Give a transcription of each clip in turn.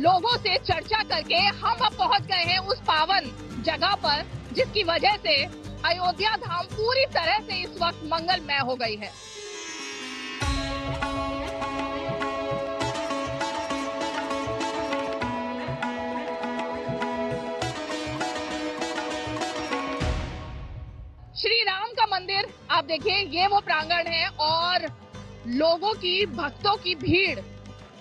लोगों से चर्चा करके हम अब पहुंच गए हैं उस पावन जगह पर जिसकी वजह से अयोध्या धाम पूरी तरह से इस वक्त मंगलमय हो गई है। श्री राम का मंदिर आप देखिए, ये वो प्रांगण है और लोगों की, भक्तों की भीड़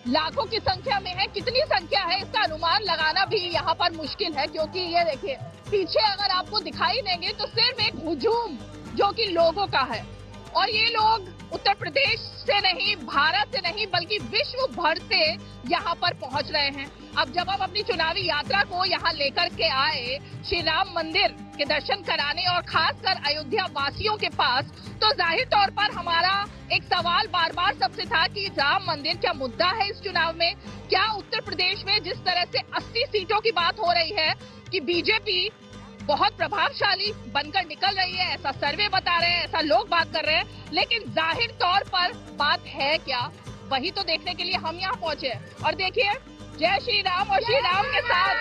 लाखों की संख्या में है। कितनी संख्या है इसका अनुमान लगाना भी यहाँ पर मुश्किल है, क्योंकि ये देखिए पीछे अगर आपको दिखाई देंगे तो सिर्फ एक हुजूम जो कि लोगों का है। और ये लोग उत्तर प्रदेश से नहीं, भारत से नहीं, बल्कि विश्व भर से यहाँ पर पहुँच रहे हैं। अब जब हम अपनी चुनावी यात्रा को यहाँ लेकर के आए श्री राम मंदिर के दर्शन कराने और खासकर अयोध्या वासियों के पास, तो जाहिर तौर पर हमारा एक सवाल बार बार सबसे था कि राम मंदिर क्या मुद्दा है इस चुनाव में? क्या उत्तर प्रदेश में जिस तरह से 80 सीटों की बात हो रही है कि बीजेपी बहुत प्रभावशाली बनकर निकल रही है, ऐसा सर्वे बता रहे हैं, ऐसा लोग बात कर रहे हैं, लेकिन जाहिर तौर पर बात है क्या, वही तो देखने के लिए हम यहाँ पहुँचे। और देखिए जय श्री राम, और श्री राम के साथ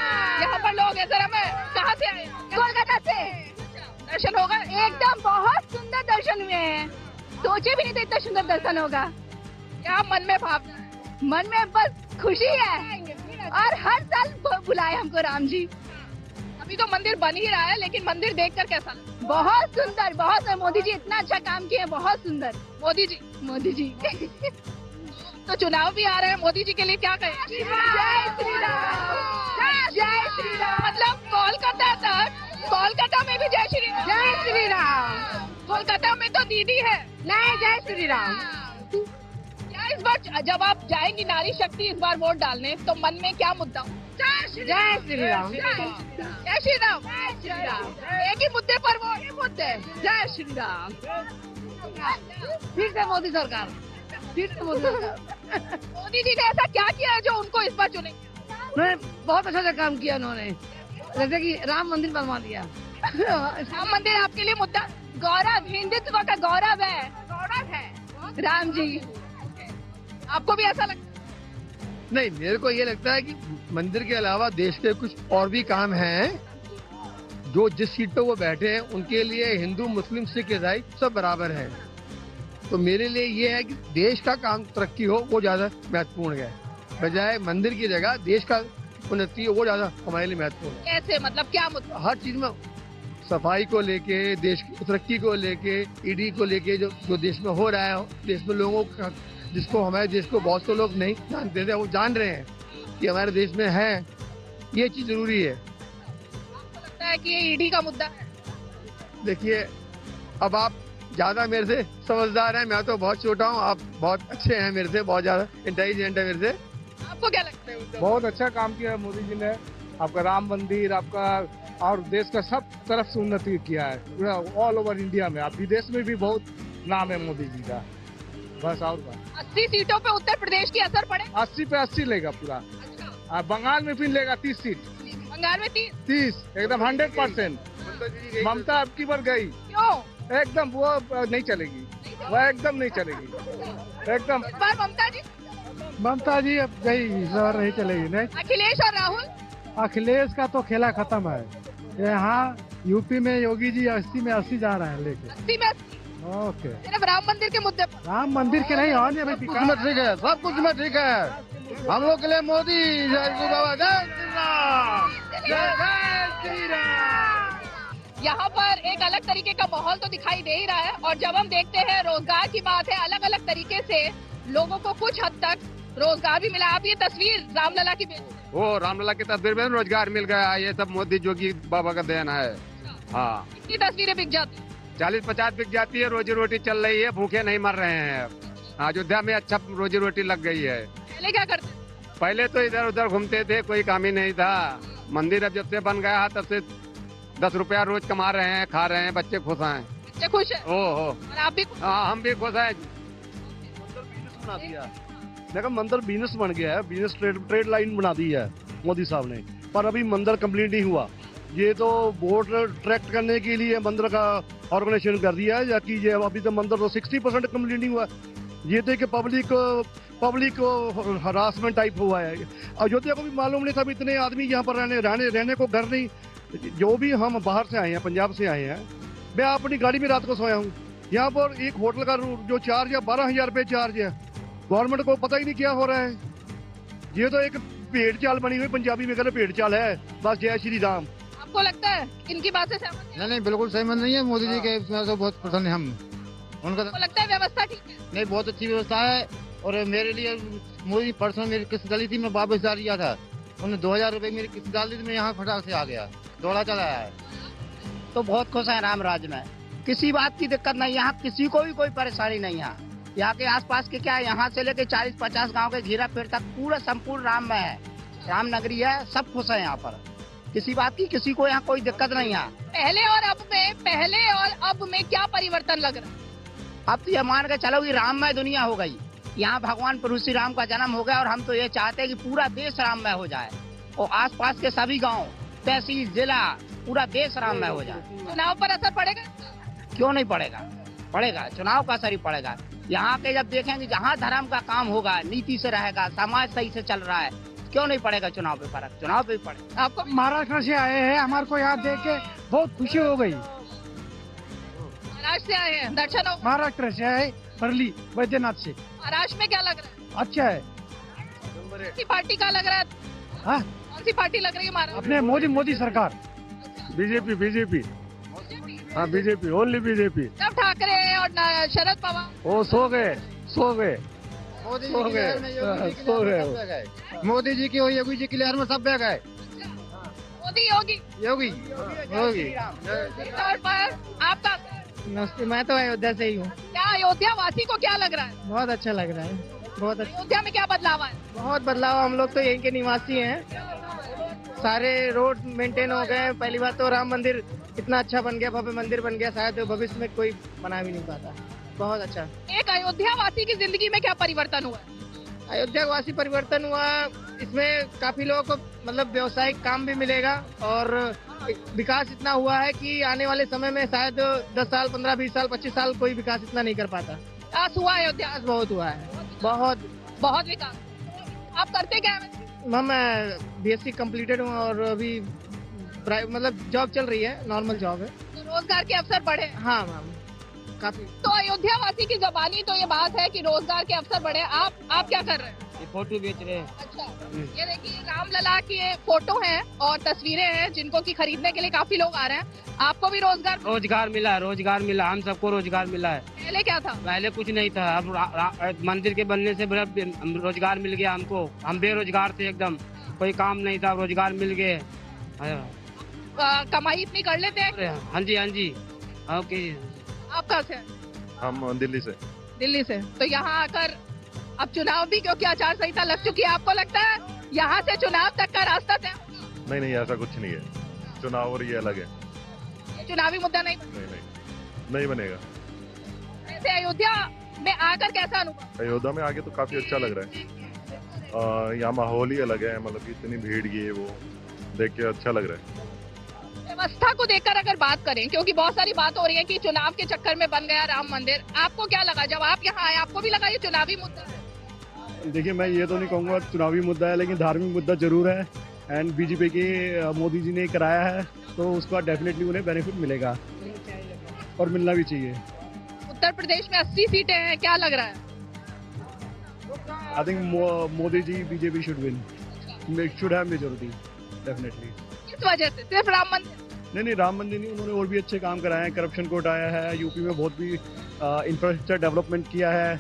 यहाँ पर लोग हैं। जरा मैं कहाँ से आए? कोलकाता से। दर्शन होगा? एकदम बहुत सुंदर दर्शन हुए हैं, सोचे भी नहीं थे इतना सुंदर दर्शन होगा। क्या मन में भावना है? मन में बस खुशी है और हर साल बुलाए हमको राम जी। अभी तो मंदिर बन ही रहा है, लेकिन मंदिर देखकर कैसा लगा? बहुत सुंदर, बहुत सुंदर। मोदी जी इतना अच्छा काम किए, बहुत सुंदर। मोदी जी तो चुनाव भी आ रहे हैं, मोदी जी के लिए क्या कहें? जय श्री राम, जय श्री राम। मतलब कोलकाता में भी जय श्री राम। कोलकाता में तो दीदी है। नहीं, जय श्री राम। क्या इस बार जब आप जाएंगी नारी शक्ति इस बार वोट डालने, तो मन में क्या मुद्दा? जय श्री राम, जय श्री राम। एक ही मुद्दे पर मुद्दे जय श्री राम। फिर से मोदी सरकार, फिर से मोदी सरकार। मोदी जी ने ऐसा क्या किया है जो उनको इस बार चुनेंगे? उन्होंने बहुत अच्छा काम किया उन्होंने, जैसे कि राम मंदिर बनवा दिया। राम मंदिर आपके लिए मुद्दा? गौरव, हिंदुत्व का गौरव है राम जी। आपको भी ऐसा लगता है? नहीं, मेरे को ये लगता है कि मंदिर के अलावा देश के कुछ और भी काम हैं, जो जिस सीट पे वो बैठे हैं उनके लिए हिंदू, मुस्लिम, सिख, ईसाई सब बराबर हैं। तो मेरे लिए ये है कि देश का काम तरक्की हो, वो ज्यादा महत्वपूर्ण है, बजाय मंदिर की जगह देश का उन्नति हो, वो ज्यादा हमारे लिए महत्वपूर्ण है। कैसे, मतलब क्या मुद्दा? हर चीज में सफाई को लेके, देश की तरक्की को लेके, ईडी को लेके, जो देश में हो रहा है, देश में लोगों का, जिसको हमारे देश को बहुत से लोग नहीं जानते थे, वो जान रहे हैं कि हमारे देश में है, ये चीज जरूरी है। आपको लगता है कि ये ईडी का मुद्दा है? देखिए, अब आप ज्यादा मेरे से समझदार हैं, मैं तो बहुत छोटा हूँ, आप बहुत अच्छे हैं मेरे से, बहुत ज्यादा इंटेलिजेंट है मेरे से। आपको क्या लगता है? बहुत अच्छा काम किया है मोदी जी ने, आपका राम मंदिर, आपका और देश का सब तरफ से उन्नति किया है, ऑल ओवर इंडिया में। आप विदेश में भी बहुत नाम है मोदी जी का। बस और बात 80 सीटों पे उत्तर प्रदेश की असर पड़े? 80 पे 80 लेगा पूरा। अच्छा। बंगाल में भी लेगा 30 सीट। बंगाल में 30 एकदम 100%। ममता अब की बार गई, क्यों? एकदम वो नहीं चलेगी, वो एकदम नहीं चलेगी एकदम। इस बार ममता जी अब गई, इस बार नहीं चलेगी। नहीं, अखिलेश और राहुल? अखिलेश का तो खेला खत्म है। यहाँ यूपी में योगी जी 80 में 80 जा रहे हैं लेके। 80 में 80? ओके, सिर्फ राम मंदिर के मुद्दे पर? राम मंदिर के नहीं, और सब कुछ में ठीक है, सब कुछ में ठीक है। हम लोग के लिए मोदी, जय श्री बाबा, जय श्री राम, जय श्री राम। यहाँ पर एक अलग तरीके का माहौल तो दिखाई दे ही रहा है, और जब हम देखते हैं रोजगार की बात है, अलग अलग तरीके से लोगों को कुछ हद तक रोजगार भी मिला। आप ये तस्वीर रामलला की वो रामलला की तस्वीर में रोजगार मिल गया, ये सब मोदी जोगी बाबा का देन है। हाँ, कितनी तस्वीरें बिक जाती? 40-50 बिक जाती है, रोजी रोटी चल रही है, भूखे नहीं मर रहे हैं। अयोध्या में अच्छा रोजी रोटी लग गई है। पहले क्या करते? पहले तो इधर उधर घूमते थे, कोई काम ही नहीं था। मंदिर अब जब से बन गया तब से 10 रुपया रोज कमा रहे हैं, खा रहे हैं, बच्चे खुश हैं। बच्चे खुश है? ओहो, और आप भी? हाँ, हम भी खुश हैं। बना दिया, देखो मंदिर बिजनेस बन गया है, बिजनेस ट्रेड लाइन बना दी है मोदी साहब ने, पर अभी मंदिर कंप्लीट नहीं हुआ। ये तो वोट ट्रैक्ट करने के लिए मंदिर का ऑर्गेनाइजेशन कर दिया है, जबकि ये अभी तो मंदिर तो 60% कंप्लीट नहीं हुआ। ये थे कि पब्लिक हरासमेंट टाइप हुआ है। अयोध्या को भी मालूम नहीं था इतने आदमी यहाँ पर रहने को घर नहीं। जो भी हम बाहर से आए हैं, पंजाब से आए हैं, मैं अपनी गाड़ी में रात को सोया हूँ। यहाँ पर एक होटल का जो चार्ज है 12,000 रुपये चार्ज है। गवर्नमेंट को पता ही नहीं क्या हो रहा है। ये तो एक भेड़ चाल बनी हुई, पंजाबी में कहते भेड़ चाल है। बस जय श्री राम। आपको लगता है इनकी बात से सहमत हैं? नहीं, बिल्कुल सहमत नहीं है। मोदी जी के तो बहुत पसंद है हम उनका। आपको लगता है व्यवस्था ठीक है? नहीं, बहुत अच्छी व्यवस्था है। और मेरे लिए मोदी परसों मेरी किस्त डाली थी, मैं वापस डाल दिया था। उन्होंने 2,000 रुपए मेरी किस्त डाल दी थी, मैं यहाँ फटाक से आ गया, दौड़ा चला आया है। तो बहुत खुश है राम राज्य में, किसी बात की दिक्कत नहीं। यहाँ किसी को भी कोई परेशानी नहीं है। यहाँ के आसपास के क्या है, यहाँ से लेके 40-50 गांव के घेरा पेड़ तक पूरा संपूर्ण राम में है, राम नगरी है। सब खुश है यहाँ पर, किसी बात की किसी को यहाँ कोई दिक्कत नहीं है। पहले और अब में क्या परिवर्तन लग रहा है? अब तो ये मान के चलो कि राममय दुनिया हो गई। यहाँ भगवान प्रभु श्री राम का जन्म हो गया और हम तो ये चाहते हैं कि पूरा देश राममय हो जाए और आसपास के सभी गांव, तहसील, जिला, पूरा देश राममय हो जाए। चुनाव पर असर पड़ेगा? क्यों नहीं पड़ेगा, पड़ेगा। चुनाव का असर ही पड़ेगा। यहाँ के जब देखेंगे जहाँ धर्म का काम होगा, नीति से रहेगा, समाज सही से चल रहा है, क्यों नहीं पड़ेगा चुनाव पे फर्क? चुनाव पे भी पड़ेगा। आपको महाराष्ट्र से आए हैं, हमारे को यहाँ देख के बहुत खुशी हो गई। महाराष्ट्र से आए हैं, दर्शन हो? महाराष्ट्र से आए, परली वैद्यनाथ से। महाराष्ट्र में क्या लग रहा है? अच्छा है। कौन सी पार्टी का लग रहा है? हाँ, कौन सी पार्टी लग रही है महाराष्ट्र? अपने मोदी सरकार। बीजेपी। हाँ, BJP, only BJP. Uddhav Thackeray और शरद पवार वो सो गए। मोदी जी हो की गए, लहर में सो गए। मोदी जी की और योगी जी की लहर में सब बह गए। मोदी योगी योगी और पर आपका नमस्ते, मैं तो अयोध्या से ही हूँ। क्या अयोध्या वासी को क्या लग रहा है? बहुत अच्छा लग रहा है, बहुत अच्छा। अयोध्या में क्या बदलाव है? बहुत बदलाव। हम लोग तो यहीं के निवासी हैं। सारे रोड मेंटेन हो गए। पहली बात तो राम मंदिर इतना अच्छा बन गया, भव्य मंदिर बन गया, शायद भविष्य में कोई बना भी नहीं पाता। बहुत अच्छा। एक अयोध्या वासी की जिंदगी में क्या परिवर्तन हुआ? अयोध्या वासी परिवर्तन हुआ, इसमें काफी लोगों को मतलब व्यवसायिक काम भी मिलेगा और विकास इतना हुआ है कि आने वाले समय में शायद 10 साल, 15, 20 साल, 25 साल कोई विकास इतना नहीं कर पाता। विकास हुआ अयोध्या? विकास बहुत हुआ है, बहुत विकास। आप करते क्या है? मैं BSc कंप्लीटेड हूँ और अभी मतलब जॉब चल रही है, नॉर्मल जॉब है। तो रोजगार के अवसर बढ़े? हाँ मैम, काफी। तो अयोध्या वासी की जबानी तो ये बात है कि रोजगार के अवसर बढ़े। आप क्या कर रहे हैं? ये फोटो बेच रहे हैं। अच्छा, ये देखिए रामलला की ये फोटो हैं और तस्वीरें हैं जिनको की खरीदने के लिए काफी लोग आ रहे हैं। आपको भी रोजगार रोजगार मिला, हम सबको रोजगार मिला है। पहले क्या था? पहले कुछ नहीं था, अब मंदिर के बनने से बड़ा रोजगार मिल गया हमको। हम बेरोजगार थे एकदम, कोई काम नहीं था, रोजगार मिल गए। कमाई इतनी कर लेते हैं? हाँ जी, ओके। आप कहाँ से? हम दिल्ली से। दिल्ली से। तो यहाँ आकर अब चुनाव भी, क्योंकि आचार संहिता लग चुकी है, आपको लगता है यहाँ से चुनाव तक का रास्ता तय? नहीं, ऐसा कुछ नहीं है। चुनाव और ये अलग है। ये चुनावी मुद्दा नहीं बनेगा। ऐसे अयोध्या में आकर कैसा अनुभव? अयोध्या में आके तो काफी अच्छा लग रहा है। यहाँ माहौल ही अलग है, मतलब कि इतनी भीड़ ये वो देख के अच्छा लग रहा है। व्यवस्था को देखकर अगर बात करें, क्योंकि बहुत सारी बात हो रही है कि चुनाव के चक्कर में बन गया राम मंदिर, आपको क्या लगा जब आप यहाँ आए? आपको भी लगा ये चुनावी मुद्दा है? देखिए, मैं ये तो नहीं कहूँगा चुनावी मुद्दा है, लेकिन धार्मिक मुद्दा जरूर है। एंड बीजेपी के मोदी जी ने कराया है तो उसका डेफिनेटली उन्हें बेनिफिट मिलेगा और मिलना भी चाहिए। उत्तर प्रदेश में 80 सीटें हैं, क्या लग रहा है? I think Modi ji, BJP should win, should have majority definitely. किस वजह से? सिर्फ राम मंदिर? नहीं, राम मंदिर नहीं, उन्होंने और भी अच्छे काम कराए हैं। करप्शन को हटाया है, यूपी में बहुत भी इंफ्रास्ट्रक्चर डेवलपमेंट किया है।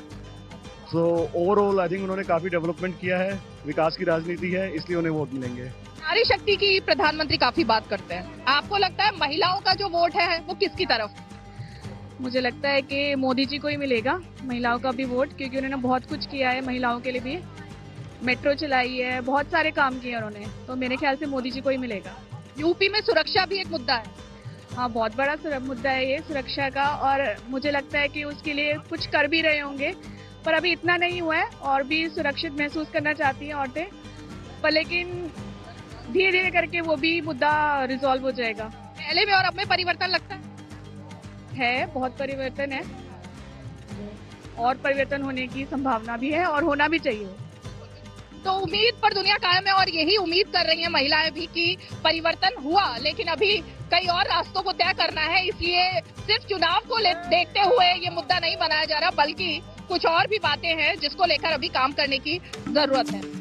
सो ओवरऑल आई थिंक उन्होंने काफी डेवलपमेंट किया है। विकास की राजनीति है, इसलिए उन्हें वोट मिलेंगे। नारी शक्ति की प्रधानमंत्री काफी बात करते हैं, आपको लगता है महिलाओं का जो वोट है वो किसकी तरफ? मुझे लगता है कि मोदी जी को ही मिलेगा महिलाओं का भी वोट, क्योंकि उन्होंने बहुत कुछ किया है महिलाओं के लिए भी। मेट्रो चलाई है, बहुत सारे काम किए उन्होंने, तो मेरे ख्याल से मोदी जी को ही मिलेगा। यूपी में सुरक्षा भी एक मुद्दा है। हाँ, बहुत बड़ा मुद्दा है ये सुरक्षा का, और मुझे लगता है कि उसके लिए कुछ कर भी रहे होंगे, पर अभी इतना नहीं हुआ है और भी सुरक्षित महसूस करना चाहती हैं औरतें, पर लेकिन धीरे धीरे करके वो भी मुद्दा रिजॉल्व हो जाएगा। पहले में और अब में परिवर्तन लगता है? बहुत परिवर्तन है और परिवर्तन होने की संभावना भी है और होना भी चाहिए। तो उम्मीद पर दुनिया कायम है और यही उम्मीद कर रही हैं महिलाएं भी कि परिवर्तन हुआ, लेकिन अभी कई और रास्तों को तय करना है, इसलिए सिर्फ चुनाव को देखते हुए ये मुद्दा नहीं बनाया जा रहा, बल्कि कुछ और भी बातें हैं जिसको लेकर अभी काम करने की जरूरत है।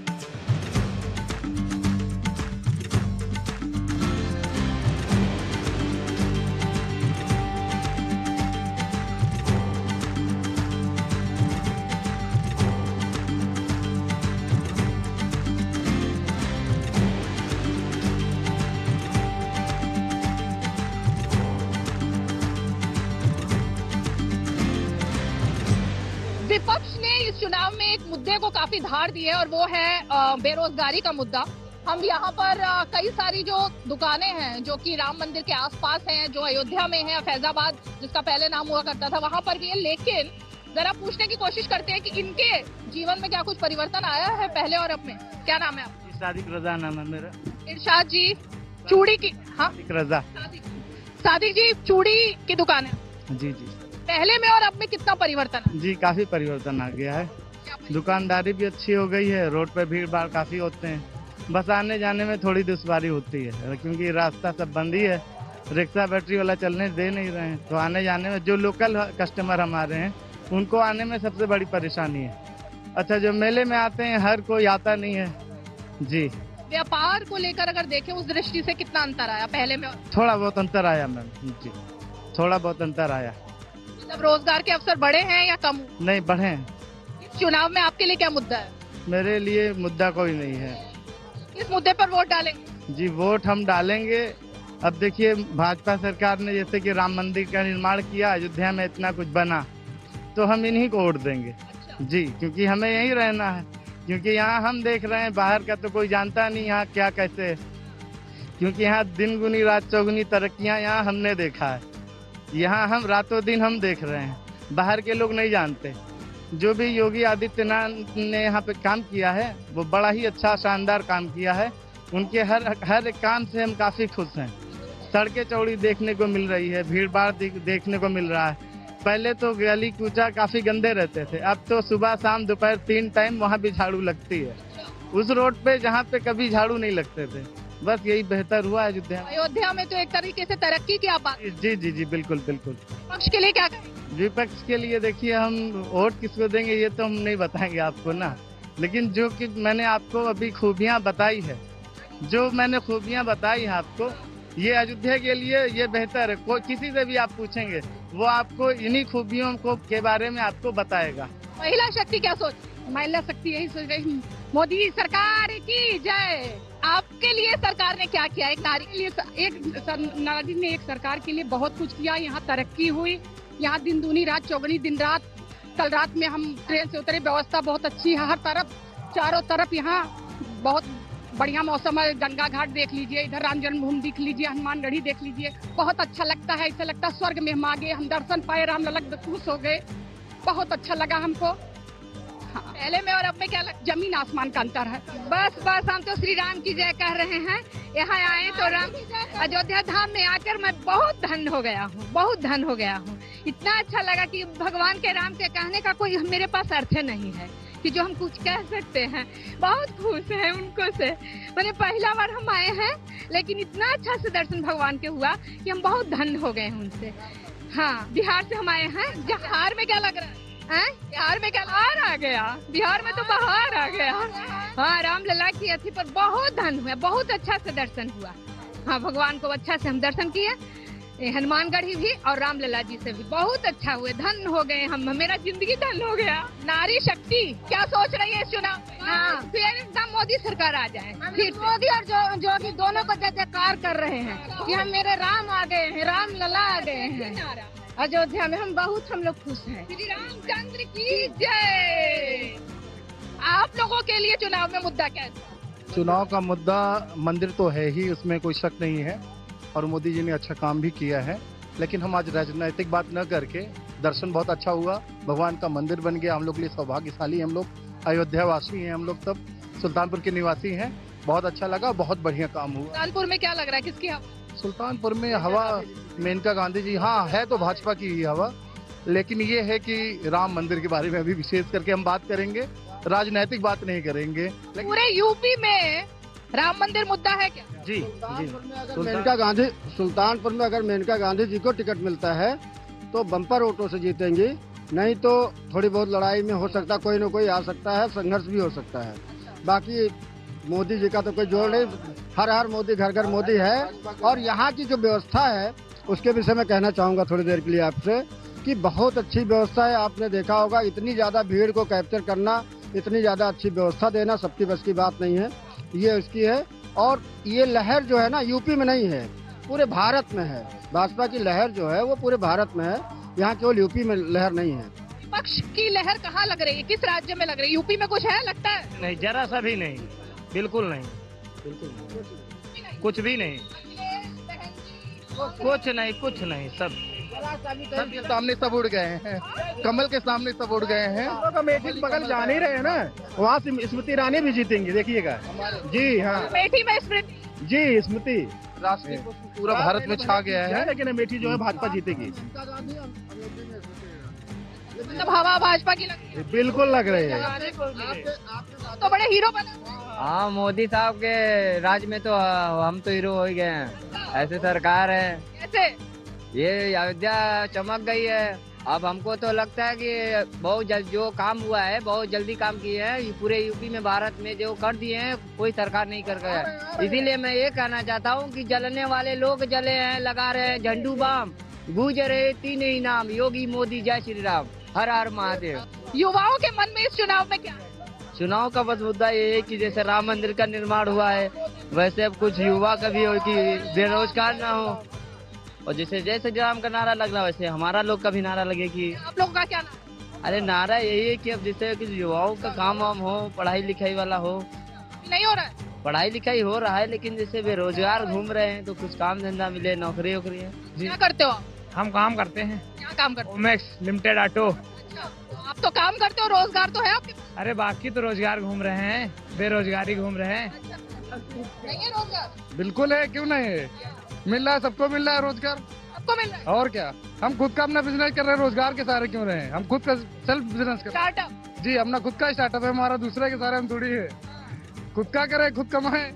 विपक्ष ने इस चुनाव में एक मुद्दे को काफी धार दी है और वो है बेरोजगारी का मुद्दा। हम यहाँ पर कई सारी जो दुकानें हैं जो कि राम मंदिर के आसपास हैं, जो अयोध्या में है, फैजाबाद जिसका पहले नाम हुआ करता था, वहाँ पर भी है, लेकिन जरा पूछने की कोशिश करते हैं कि इनके जीवन में क्या कुछ परिवर्तन आया है पहले और अब में। क्या नाम है आपका? सादिक रजा नाम है मेरा। इरशाद जी, चूड़ी की, हाँ रजा। सादिक जी, चूड़ी की दुकान है। जी जी। पहले में और अब में कितना परिवर्तन है? जी काफी परिवर्तन आ गया है, दुकानदारी भी अच्छी हो गई है, रोड पे भीड़ भाड़ काफी होते हैं, बस आने जाने में थोड़ी दुश्वारी होती है क्योंकि रास्ता सब बंद ही है, रिक्शा बैटरी वाला चलने दे नहीं रहे हैं, तो आने जाने में जो लोकल कस्टमर हमारे हैं उनको आने में सबसे बड़ी परेशानी है। अच्छा, जो मेले में आते हैं हर कोई आता नहीं है। जी, व्यापार को लेकर अगर देखें उस दृष्टि से कितना अंतर आया पहले में? थोड़ा बहुत अंतर आया मैम जी, थोड़ा बहुत अंतर आया। मतलब रोजगार के अवसर बढ़े हैं या कम? नहीं, बढ़े हैं। इस चुनाव में आपके लिए क्या मुद्दा है? मेरे लिए मुद्दा कोई नहीं है। इस मुद्दे पर वोट डालेंगे? जी, वोट हम डालेंगे। अब देखिए, भाजपा सरकार ने जैसे कि राम मंदिर का निर्माण किया, अयोध्या में इतना कुछ बना, तो हम इन्हीं को वोट देंगे। अच्छा। जी, क्योंकि हमें यहीं रहना है, क्योंकि यहाँ हम देख रहे हैं बाहर का तो कोई जानता नहीं यहाँ क्या कैसे है, क्योंकि यहाँ दिन गुनी रात चौगुनी तरक्कियाँ यहाँ हमने देखा है, यहाँ हम रातों दिन हम देख रहे हैं, बाहर के लोग नहीं जानते। जो भी योगी आदित्यनाथ ने यहाँ पे काम किया है वो बड़ा ही अच्छा शानदार काम किया है, उनके हर एक काम से हम काफ़ी खुश हैं। सड़कें चौड़ी देखने को मिल रही है, भीड़ भाड़ देखने को मिल रहा है। पहले तो गली कूचा काफ़ी गंदे रहते थे, अब तो सुबह शाम दोपहर 3 टाइम वहाँ भी झाड़ू लगती है, उस रोड पे जहाँ पे कभी झाड़ू नहीं लगते थे। बस यही बेहतर हुआ है अयोध्या। अयोध्या में तो एक तरीके से तरक्की की आप बात। जी जी जी, बिल्कुल बिल्कुल। विपक्ष के लिए क्या कहें? विपक्ष के लिए देखिए, हम वोट किसको देंगे ये तो हम नहीं बताएंगे आपको ना, लेकिन जो कि मैंने आपको अभी खूबियाँ बताई है, जो मैंने खूबियाँ बताई है आपको, ये अयोध्या के लिए ये बेहतर है। कोई किसी से भी आप पूछेंगे वो आपको इन्हीं खूबियों को के बारे में आपको बताएगा। महिला शक्ति क्या सोच? महिला शक्ति यही सोच रही, मोदी सरकार की जय। आपके लिए सरकार ने क्या किया? एक नारी के लिए नारी ने एक सरकार के लिए बहुत कुछ किया। यहाँ तरक्की हुई, यहाँ दिन दूनी रात चौगनी, दिन रात। कल रात में हम ट्रेन से उतरे, व्यवस्था बहुत अच्छी है, हर तरफ चारों तरफ यहाँ बहुत बढ़िया मौसम है। गंगा घाट देख लीजिए, इधर राम जन्मभूमि देख लीजिए, हनुमान गढ़ी देख लीजिए, बहुत अच्छा लगता है। ऐसा लगता है स्वर्ग में हम आ गए, हम दर्शन पाए, राम लला खुश हो गए, बहुत अच्छा लगा हमको। हाँ। पहले में और अब में क्या जमीन आसमान का अंतर है। बस हम तो श्री राम की जय कह रहे हैं। यहाँ आए तो राम अयोध्या धाम में आकर मैं बहुत धन हो गया हूँ, बहुत धन हो गया हूँ। इतना अच्छा लगा कि भगवान के राम के कहने का कोई मेरे पास अर्थ नहीं है कि जो हम कुछ कह सकते हैं। बहुत खुश हैं उनको से, मैंने पहला बार हम आए हैं, लेकिन इतना अच्छा से दर्शन भगवान के हुआ कि हम बहुत धन हो गए हैं उनसे। हाँ, बिहार से हम आए हैं। बिहार में क्या लग रहा है? बिहार में क्या बाहर आ गया, बिहार में तो बाहर आ गया। हाँ, राम लला की अथी पर बहुत धन हुआ, बहुत अच्छा से दर्शन हुआ। हाँ, भगवान को अच्छा से हम दर्शन किए, हनुमानगढ़ी भी और राम लला जी से भी बहुत अच्छा हुए, धन हो गए हम, मेरा जिंदगी धन हो गया। नारी शक्ति क्या सोच रही है इस चुनाव? हाँ, फिर एकदम मोदी सरकार आ जाए, फिर मोदी और जोगी दोनों को जयकार कर रहे हैं कि हम मेरे राम आ गए हैं, राम लला आ गए हैं अयोध्या में। हम लोग खुश हैं। श्री रामचंद्र की जय। आप लोगों के लिए चुनाव में मुद्दा क्या है? चुनाव का मुद्दा मंदिर तो है ही, उसमें कोई शक नहीं है, और मोदी जी ने अच्छा काम भी किया है, लेकिन हम आज राजनीतिक बात न करके, दर्शन बहुत अच्छा हुआ, भगवान का मंदिर बन गया, हम लोग के लिए सौभाग्यशाली, हम लोग अयोध्या वासी हैं, हम लोग सब सुल्तानपुर के निवासी हैं, बहुत अच्छा लगा, बहुत बढ़िया काम हुआ। सुल्तानपुर में क्या लग रहा है, किसकी हवा? सुल्तानपुर में हवा मेनका गांधी जी, हाँ है तो भाजपा की ही हवा, लेकिन ये है कि राम मंदिर के बारे में अभी विशेष करके हम बात करेंगे, राजनीतिक बात नहीं करेंगे। पूरे यूपी में राम मंदिर मुद्दा है क्या? जी सुल्तानपुर में अगर मेनका गांधी जी को टिकट मिलता है तो बम्पर वोटों से जीतेंगी, नहीं तो थोड़ी बहुत लड़ाई में हो सकता है, कोई न कोई आ सकता है, संघर्ष भी हो सकता है। बाकी मोदी जी का तो कोई जोड़ नहीं, हर हर मोदी घर घर मोदी है। और यहाँ की जो व्यवस्था है उसके विषय में कहना चाहूँगा थोड़ी देर के लिए आपसे कि बहुत अच्छी व्यवस्था है। आपने देखा होगा इतनी ज़्यादा भीड़ को कैप्चर करना, इतनी ज़्यादा अच्छी व्यवस्था देना सबकी बस की बात नहीं है, ये उसकी है। और ये लहर जो है ना यूपी में नहीं है, पूरे भारत में है। भाजपा की लहर जो है वो पूरे भारत में है, यहाँ केवल यूपी में लहर नहीं है। विपक्ष की लहर कहाँ लग रही है, किस राज्य में लग रही है? यूपी में कुछ है लगता है? नहीं, जरा सा भी नहीं, बिल्कुल नहीं, बिल्कुल नहीं, कुछ भी नहीं, कुछ नहीं, सब के सामने सब उड़ गए हैं, कमल के सामने सब उड़ गए हैं। अमेठी बगल जान ही रहे हैं ना, वहाँ से स्मृति ईरानी भी जीतेंगी, देखिएगा। जी हाँ, अमेठी में स्मृति, जी स्मृति राष्ट्रीय पूरा भारत में छा गया है, लेकिन अमेठी जो है भाजपा जीतेगी। मतलब हवा भाजपा की लग रही है? बिल्कुल लग रही है। तो बड़े हीरो बने। हाँ, मोदी साहब के राज में तो हम तो हीरो हो ही गए हैं। ऐसे सरकार है, कैसे ये अयोध्या चमक गई है। अब हमको तो लगता है कि बहुत जल्द जो काम हुआ है, बहुत जल्दी काम किए हैं। पूरे यूपी में, भारत में जो कर दिए हैं कोई सरकार नहीं कर गया। इसीलिए मैं ये कहना चाहता हूँ कि जलने वाले लोग जले हैं, लगा रहे हैं झंडू बाम, गूंज रहे तीन ही नाम, योगी मोदी जय श्री राम, हर हर महादेव। युवाओं के मन में इस चुनाव में क्या है? चुनाव का बस मुद्दा ये है कि जैसे राम मंदिर का निर्माण हुआ है, वैसे अब कुछ युवा का भी हो कि बेरोजगार ना हो। और जैसे जैसे राम का नारा लग रहा है वैसे हमारा लोग का भी नारा लगे कि आप लोगों का क्या नारा? अरे नारा यही है कि अब जैसे कि युवाओं का काम वाम हो, पढ़ाई लिखाई वाला हो। नहीं हो रहा है? पढ़ाई लिखाई हो रहा है, लेकिन जैसे बेरोजगार घूम रहे हैं तो कुछ काम धंधा मिले, नौकरी वोकरी है। क्या करते हो आप? हम काम करते हैं। क्या काम करते हो? Omaxe limited auto. आप तो काम करते हो, रोजगार तो है आपके पास? अरे बाकी तो रोजगार घूम रहे हैं, बेरोजगारी घूम रहे हैं। नहीं है रोजगार? बिल्कुल है, क्यों नहीं है, मिल रहा है, सबको मिल रहा है रोजगार। सबको मिल रहा है? और क्या, हम खुद का अपना बिजनेस कर रहे हैं, रोजगार के सारे क्यों रहे हैं, हम खुद का सेल्फ बिजनेस कर रहे हैं। स्टार्टअप? जी, अपना खुद का स्टार्टअप है हमारा, दूसरे के सारे हम थोड़ी है। खुद का करें, खुद कमाएं,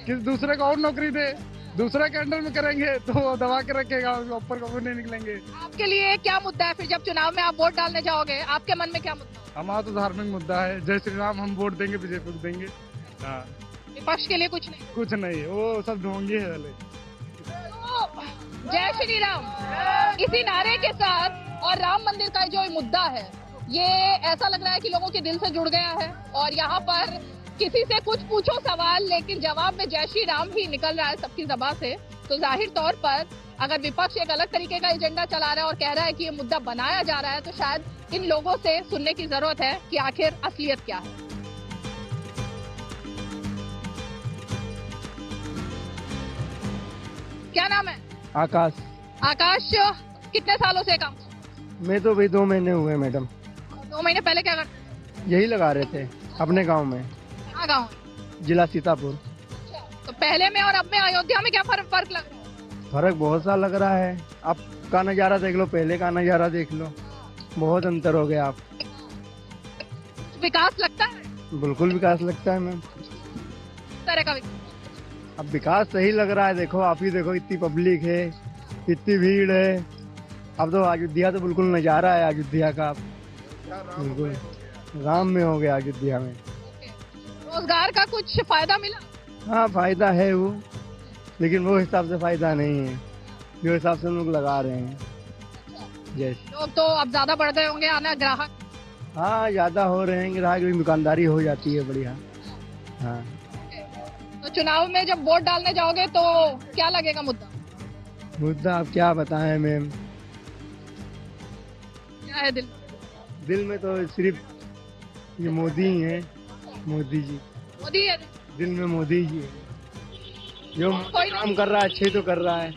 किसी दूसरे को और नौकरी दे, दूसरे के अंडर में करेंगे तो दबा के रखेगा, ऊपर कभी नहीं निकलेंगे। आपके लिए क्या मुद्दा है फिर जब चुनाव में आप वोट डालने जाओगे? आपके मन में क्या मुद्दा? हमारा तो धार्मिक मुद्दा है, जय श्री राम, हम वोट देंगे, बीजेपी को देंगे। हाँ, विपक्ष के लिए कुछ नहीं? कुछ नहीं, वो सब ढोंगी है वाले। जय श्री राम इसी नारे के साथ और राम मंदिर का जो मुद्दा है, ये ऐसा लग रहा है कि लोगों के दिल से जुड़ गया है। और यहाँ पर किसी से कुछ पूछो सवाल, लेकिन जवाब में जय श्री राम ही निकल रहा है सबकी ज़बान से। तो जाहिर तौर पर अगर विपक्ष एक अलग तरीके का एजेंडा चला रहा है और कह रहा है कि ये मुद्दा बनाया जा रहा है, तो शायद इन लोगों से सुनने की जरूरत है कि आखिर असलियत क्या है। क्या नाम है? आकाश। आकाश, कितने सालों से काम? मैं तो भाई 2 महीने हुए मैडम। 2 महीने पहले क्या करते? यही लगा रहे थे अपने गांव में। कहाँ गाँव? जिला सीतापुर। तो पहले में और अब में अयोध्या में क्या फर्क लग रहा है? फर्क बहुत सा लग रहा है, अब का नज़ारा देख लो, पहले का नज़ारा देख लो, बहुत अंतर हो गया। आप विकास लगता है? बिल्कुल विकास लगता है मैम। तरह का विकास? अब विकास सही लग रहा है, देखो आप ही देखो, इतनी पब्लिक है, इतनी भीड़ है। अब तो अयोध्या तो बिल्कुल नज़ारा है अयोध्या का, बिल्कुल राम में हो गया अयोध्या में। रोजगार का कुछ फायदा मिला? हाँ, फायदा है वो, लेकिन वो हिसाब से फायदा नहीं है जो हिसाब से हम लोग लगा रहे हैं। जैसे लोग तो अब ज्यादा बढ़ गए होंगे आना, ग्राहक? हाँ, ज्यादा हो रहे हैं ग्राहक, दुकानदारी हो जाती है बढ़िया। हाँ, तो चुनाव में जब वोट डालने जाओगे तो क्या लगेगा मुद्दा? मुद्दा आप क्या बताएं मैम, क्या है दिल में तो सिर्फ ये मोदी ही है, मोदी जी। मोदी है दिल में, मोदी जी है। जो काम कर रहा है अच्छे तो कर रहा है,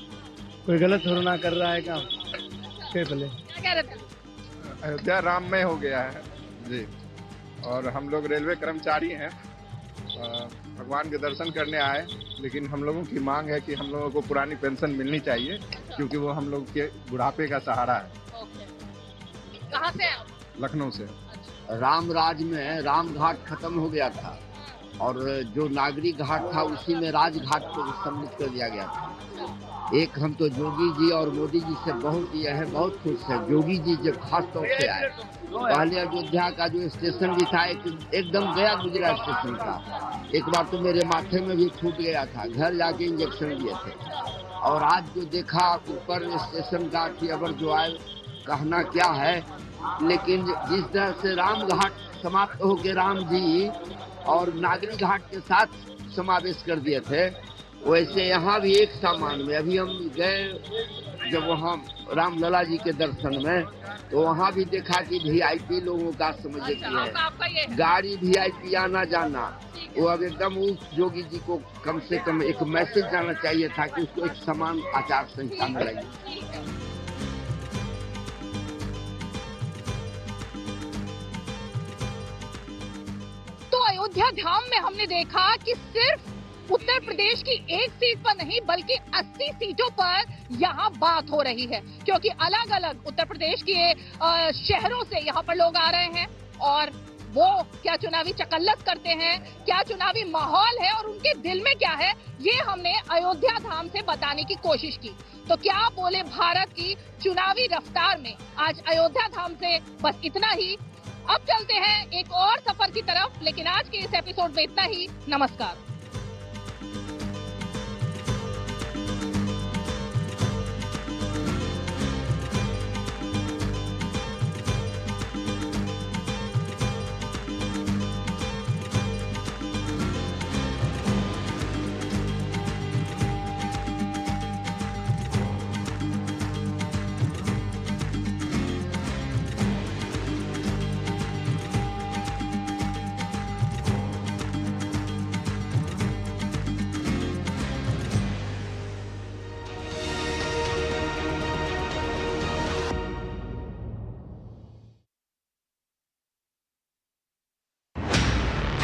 कोई गलत थोड़ा ना कर रहा है काम। पहले क्या कह रहे थे? अयोध्या राम में हो गया है जी, और हम लोग रेलवे कर्मचारी हैं, भगवान के दर्शन करने आए, लेकिन हम लोगों की मांग है कि हम लोगों को पुरानी पेंशन मिलनी चाहिए, क्योंकि वो हम लोग के बुढ़ापे का सहारा है। लखनऊ से। राम राज में राम घाट खत्म हो गया था और जो नागरिक घाट था उसी में राजघाट को सम्मिलित कर दिया गया था। एक हम तो जोगी जी और मोदी जी से बहुत खुश है। जोगी जी जब खास तौर से आए, पहले अयोध्या का जो स्टेशन भी था एकदम गया गुजरा स्टेशन था। एक बार तो मेरे माथे में भी फूट गया था, घर जाके इंजेक्शन दिए थे। और आज जो देखा ऊपर स्टेशन का कि अगर जो आए कहना क्या है, लेकिन जिस तरह से राम घाट समाप्त हो के राम जी और नागरिक घाट के साथ समावेश कर दिए थे, वैसे यहाँ भी एक सामान में अभी हम गए जब वहाँ रामलला जी के दर्शन में, तो वहाँ भी देखा कि वीआईपी लोगों का समझिए है, गाड़ी वीआईपी आना जाना, वो अब एकदम उस जोगी जी को कम से कम एक मैसेज जाना चाहिए था कि उसको एक समान आचार संहिता में लाइए। अयोध्या धाम में हमने देखा कि सिर्फ उत्तर प्रदेश की एक सीट पर नहीं बल्कि 80 सीटों पर यहाँ बात हो रही है, क्योंकि अलग अलग उत्तर प्रदेश के शहरों से यहाँ पर लोग आ रहे हैं और वो क्या चुनावी चकल्लत करते हैं, क्या चुनावी माहौल है और उनके दिल में क्या है, ये हमने अयोध्या धाम से बताने की कोशिश की। तो क्या बोले भारत की चुनावी रफ्तार में आज अयोध्या धाम से बस इतना ही। अब चलते हैं एक और सफर की तरफ, लेकिन आज के इस एपिसोड में इतना ही। नमस्कार।